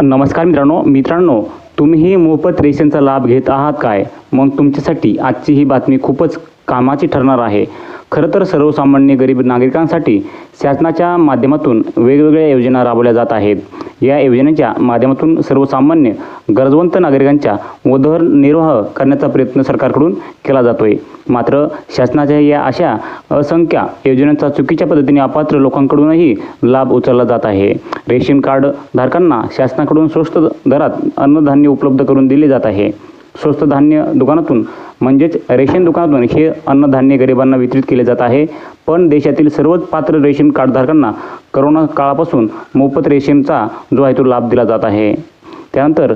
नमस्कार मित्रांनो, तुम्हीही मोफत रेशनचा लाभ घेत आहात काय? मग तुमच्यासाठी आजची ही बातमी खूपच कामाची ठरणार आहे. खरं तर सर्वसामान्य गरीब नागरिकांसाठी शासनाच्या माध्यमातून वेगवेगळ्या योजना राबवल्या जात आहेत. या योजनेच्या माध्यमातून सर्वसामान्य गरजवंत नागरिकांच्या उदरनिर्वाह करण्याचा प्रयत्न सरकारकडून केला जातोय. मात्र शासनाच्या या अशा असंख्य योजनांचा चुकीच्या पद्धतीने अपात्र लोकांकडूनही लाभ उचलला जात आहे. रेशन कार्ड धारकांना शासनाकडून स्वस्त दरात अन्नधान्य उपलब्ध करून दिले जात आहे. स्वस्त धान्य दुकानातून म्हणजेच रेशन दुकानातून हे अन्नधान्य गरिबांना वितरित केले जात आहे. पण देशातील सर्वच पात्र रेशन कार्डधारकांना करोना काळापासून मोफत रेशनचा जो आहे तो लाभ दिला जात आहे. त्यानंतर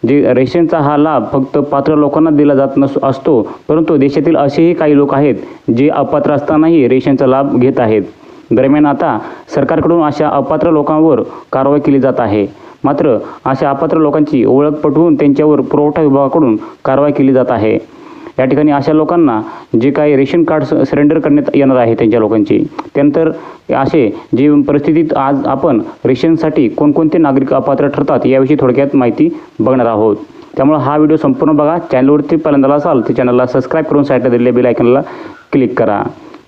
जे रेशनचा हा लाभ फक्त पात्र लोकांना दिला जात असतो, परंतु देशातील असेही काही लोक आहेत जे अपात्र असतानाही रेशनचा लाभ घेत आहेत. दरम्यान आता सरकारकडून अशा अपात्र लोकांवर कारवाई केली जात आहे. मात्र अशा अपात्र लोकांची ओळख पटवून त्यांच्यावर पुरवठा विभागाकडून कारवाई केली जात आहे. या ठिकाणी अशा लोकांना जे काही रेशन कार्ड सरेंडर करण्यात येणार आहे त्यांच्या लोकांची. त्यानंतर असे जे परिस्थितीत आज आपण रेशनसाठी कोणकोणते नागरिक अपात्र ठरतात याविषयी थोडक्यात माहिती बघणार आहोत. त्यामुळे हा व्हिडिओ संपूर्ण बघा. चॅनलवरती पहिल्यांदा असाल तर चॅनलला सबस्क्राईब करून साईडला दिलेल्या बेल आयकॉनला क्लिक करा.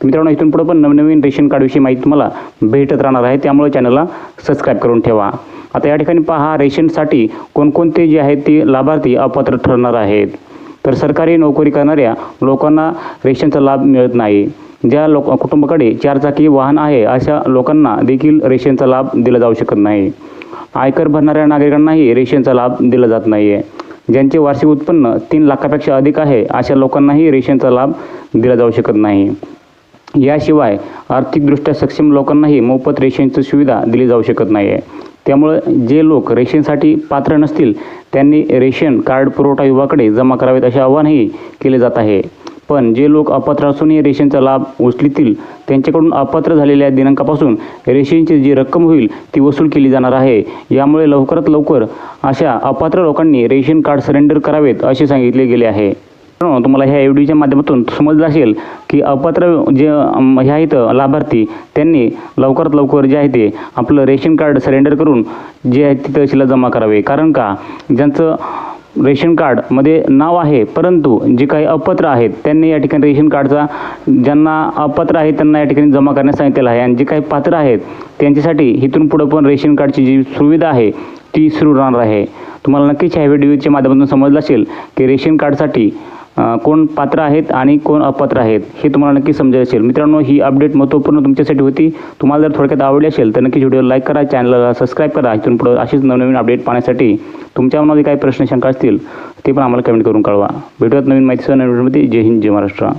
मित्रांनो, इथून पुढे पण नवनवीन रेशन कार्डविषयी माहिती तुम्हाला भेटत राहणार आहे, त्यामुळे चॅनलला सबस्क्राईब करून ठेवा. आता या ठिकाणी पहा, रेशनसाठी कोणकोणते जे आहेत ते लाभार्थी अपात्र ठरणार आहेत. तर सरकारी नोकरी करणाऱ्या लोकांना रेशनचा लाभ मिळत नाही. ज्या कुटुंबाकडे 4 चाकी वाहन आहे अशा लोकांना देखील रेशनचा लाभ दिला जाऊ शकत नाही. आयकर भरणाऱ्या नागरिकांनाही रेशनचा लाभ दिला जात नाही आहे. ज्यांचे वार्षिक उत्पन्न 3 लाखापेक्षा अधिक आहे अशा लोकांनाही रेशनचा लाभ दिला जाऊ शकत नाही. याशिवाय आर्थिकदृष्ट्या सक्षम लोकांनाही मोफत रेशनची सुविधा दिली जाऊ शकत नाही आहे. त्यामुळे जे लोक रेशनसाठी पात्र नसतील त्यांनी रेशन कार्ड पुरवठा विभागाकडे जमा करावेत असे आवाहनही केले जात आहे. पण जे लोक अपात्र असूनही रेशनचा लाभ उचलतील त्यांच्याकडून अपात्र झालेल्या दिनांकापासून रेशनची जी रक्कम होईल ती वसूल केली जाणार आहे. यामुळे लवकरात लवकर अशा अपात्र लोकांनी रेशन कार्ड सरेंडर करावेत असे सांगितले गेले आहे. तुम्हाला ह्या व्हिडिओच्या माध्यमातून समजलं असेल की अपात्र जे हे आहेत लाभार्थी त्यांनी लवकरात लवकर जे आहे ते आपलं रेशन कार्ड सरेंडर करून जे आहे ते तहसीलला जमा करावे. कारण का, ज्यांचं रेशन कार्डमध्ये नाव आहे परंतु जे काही अपात्र आहेत त्यांनी या ठिकाणी रेशन कार्डचा, ज्यांना अपात्र आहे त्यांना या ठिकाणी जमा करण्यास सांगितलेलं आहे. आणि जे काही पात्र आहेत त्यांच्यासाठी इथून पुढं पण रेशन कार्डची जी सुविधा आहे ती सुरू राहणार आहे. तुम्हाला नक्कीच ह्या व्हिडिओच्या माध्यमातून समजलं असेल की रेशन कार्डसाठी कोण पात्र आहेत आणि कोण अपात्र आहेत हे तुम्हाला नक्की समजेल असेल. मित्रांनो, ही अपडेट महत्त्वपूर्ण तुमच्यासाठी होती. तुम्हाला जर थोडक्यात आवडली असेल तर नक्कीच व्हिडिओ लाईक करा, चॅनलला सबस्क्राईब करा. इथून पुढे अशीच नवनवीन अपडेट पाहण्यासाठी तुमच्या मनामध्ये काही प्रश्न शंका असतील ते पण आम्हाला कमेंट करून कळवा. भेटूयात नवीन माहितीसह नवीन व्हिडिओमध्ये. जय हिंद, जय महाराष्ट्र.